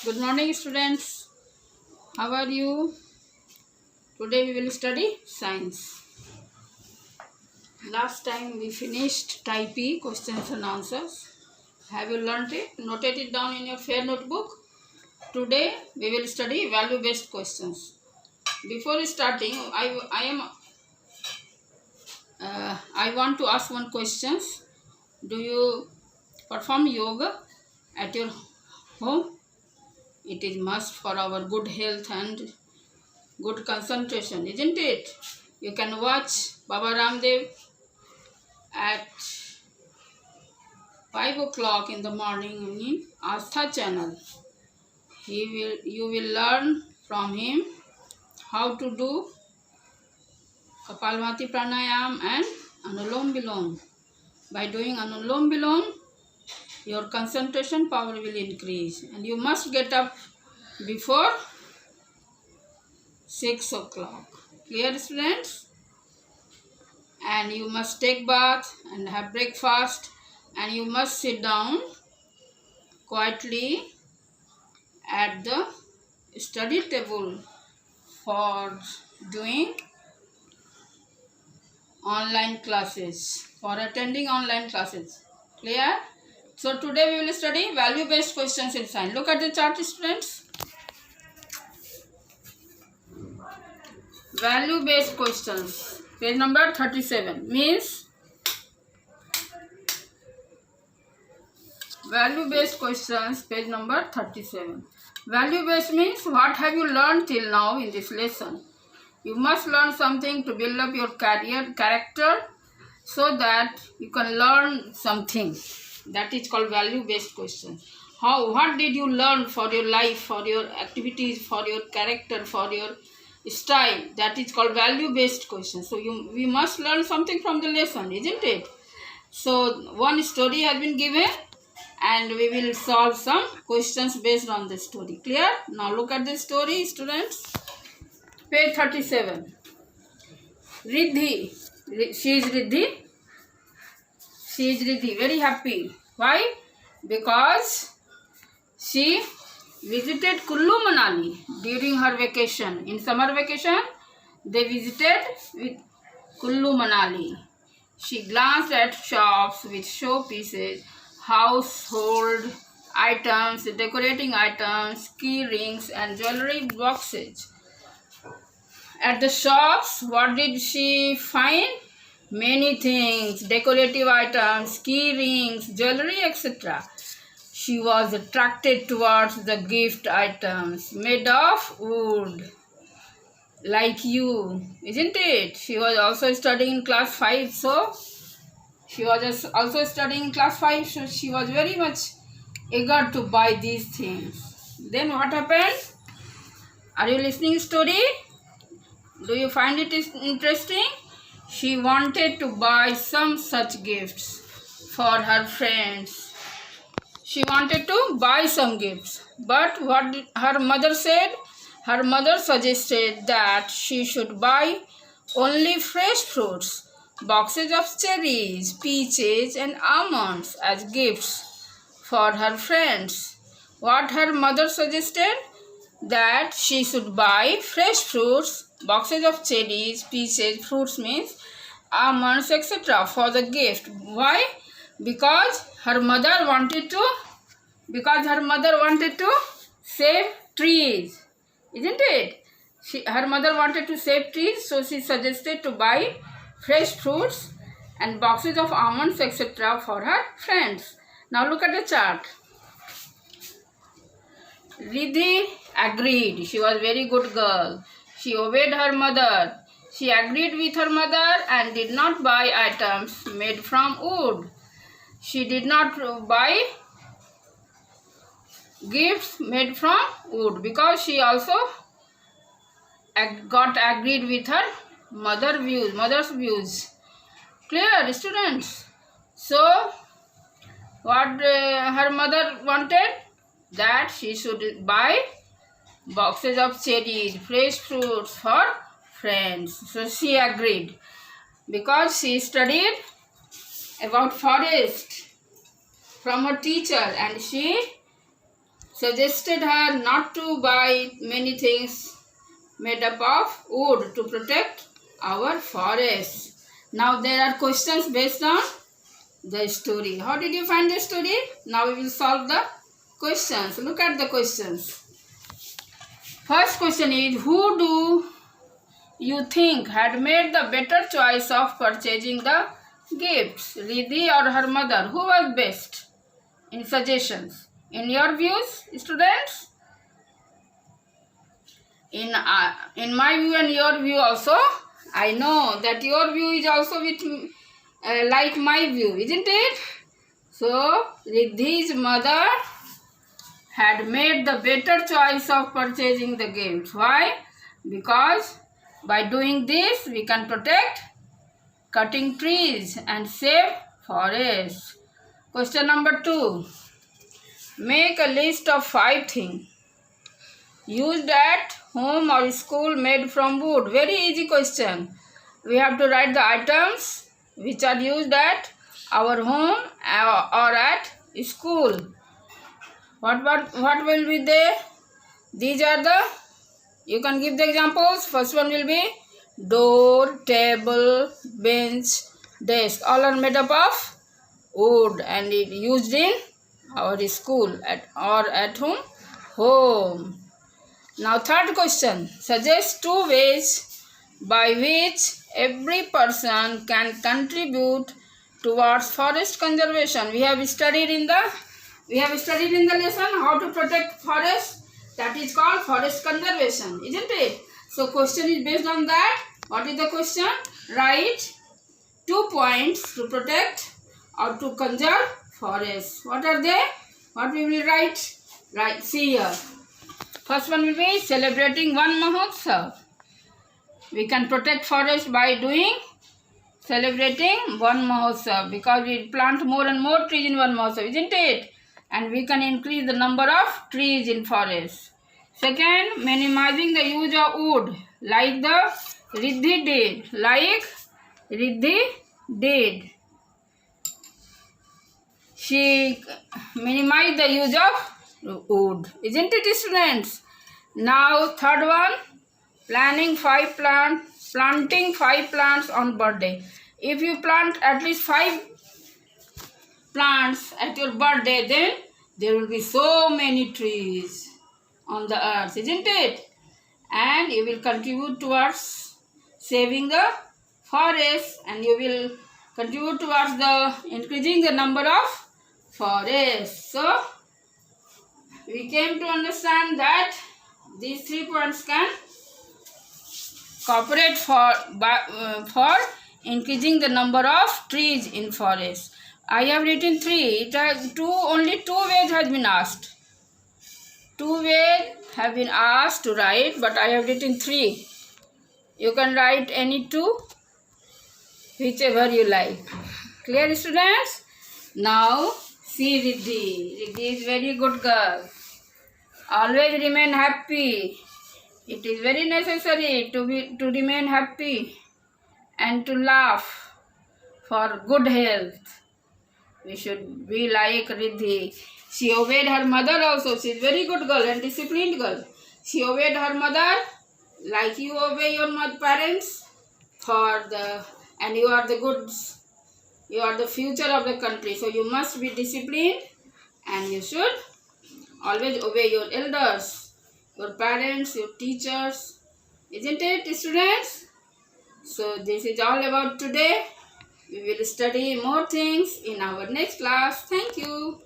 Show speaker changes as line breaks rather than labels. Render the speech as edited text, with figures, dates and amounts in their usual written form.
Good morning, students. How are you? Today we will study science. Last time we finished Type E questions and answers. Have you learnt it? Noted it down in your fair notebook. Today we will study value-based questions. Before starting, I want to ask one question. Do you perform yoga at your home? It is must for our good health and good concentration, isn't it? You can watch Baba Ramdev at 5 o'clock in the morning in Astha channel. You will learn from him how to do Kapalbhati Pranayam and Anulom Vilom. By doing Anulom Vilom, your concentration power will increase, and you must get up before 6 o'clock. Clear, students? And you must take bath and have breakfast, and you must sit down quietly at the study table for doing online classes, for attending online classes. Clear? So today we will study value-based questions in science. Look at the chart, students. Value-based questions, page number 37, means value-based questions, page number 37. Value-based means what have you learned till now in this lesson. You must learn something to build up your character, so that you can learn something. That is called value-based questions. What did you learn for your life, for your activities, for your character, for your style? That is called value-based questions. So we must learn something from the lesson, isn't it? So one story has been given, and we will solve some questions based on the story. Clear? Now look at the story, students. Page 37. Riddhi. She is Riddhi. She is Riddhi. Very happy. Why? Because she visited Kullu Manali during her vacation. In summer vacation, they visited with Kullu Manali. She glanced at shops with showpieces, household items, decorating items, key rings, and jewelry boxes. At the shops, what did she find? Many things, decorative items, key rings, jewelry, etc. She was attracted towards the gift items made of wood, like you, isn't it? She was also studying in class 5, so she was also studying in class 5, so she was very much eager to buy these things. Then what happened? Are you listening story? Do you find it interesting? She wanted to buy some such gifts for her friends. She wanted to buy some gifts. But what did her mother said? Her mother suggested that she should buy only fresh fruits, boxes of cherries, peaches, and almonds as gifts for her friends. What her mother suggested? That she should buy fresh fruits, boxes of cherries, peaches, fruits means almonds, etc. for the gift. Why? Because her mother wanted to save trees, isn't it? Her mother wanted to save trees, so she suggested to buy fresh fruits and boxes of almonds, etc. for her friends. Now look at the chart. Riddhi agreed. She was a very good girl. She obeyed her mother. She agreed with her mother and did not buy items made from wood. She did not buy gifts made from wood because she also got agreed with her mother's views. Clear, students? So, what her mother wanted? That she should buy boxes of cherries, fresh fruits for friends. So she agreed because she studied about forest from her teacher, and she suggested her not to buy many things made up of wood to protect our forest. Now there are questions based on the story. How did you find the story? Now we will solve the questions. Look at the questions. First question is, who do you think had made the better choice of purchasing the gifts, Riddhi or her mother? Who was best in suggestions? In your views, students? In my view and your view also, I know that your view is also with like my view, isn't it? So, Riddhi's mother had made the better choice of purchasing the gifts. Why? Because by doing this, we can protect cutting trees and save forests. Question number 2. Make a list of 5 things used at home or school made from wood. Very easy question. We have to write the items which are used at our home or at school. What will be there? These are the, you can give the examples. First one will be door, table, bench, desk. All are made up of wood and it used in our school or at home. Now third question. Suggest 2 ways by which every person can contribute towards forest conservation. We have studied in the lesson how to protect forest. That is called forest conservation, isn't it? So question is based on that. What is the question? Write 2 points to protect or to conserve forest. What are they? What we will write? Right, see here. First one will be celebrating Van Mahotsav. We can protect forest by celebrating Van Mahotsav, because we plant more and more trees in Van Mahotsav, isn't it? And we can increase the number of trees in forest. Second, minimizing the use of wood, like the Riddhi did. She minimized the use of wood, isn't it, students? Now third one, planting 5 plants on birthday. If you plant at least 5 plants at your birthday, then there will be so many trees on the earth, isn't it? And you will contribute towards saving the forest, and you will contribute towards the increasing the number of forests. So we came to understand that these 3 points can cooperate for increasing the number of trees in forest. I have written 3. It has only 2 ways has been asked. 2 ways have been asked to write, but I have written 3. You can write any 2, whichever you like. Clear, students? Now see Riddhi. Riddhi is very good girl. Always remain happy. It is very necessary to remain happy and to laugh for good health. We should be like Riddhi. She obeyed her mother also. She is very good girl and disciplined girl. She obeyed her mother like you obey your parents and you are the goods. You are the future of the country. So you must be disciplined and you should always obey your elders, your parents, your teachers. Isn't it, students? So this is all about today. We will study more things in our next class. Thank you.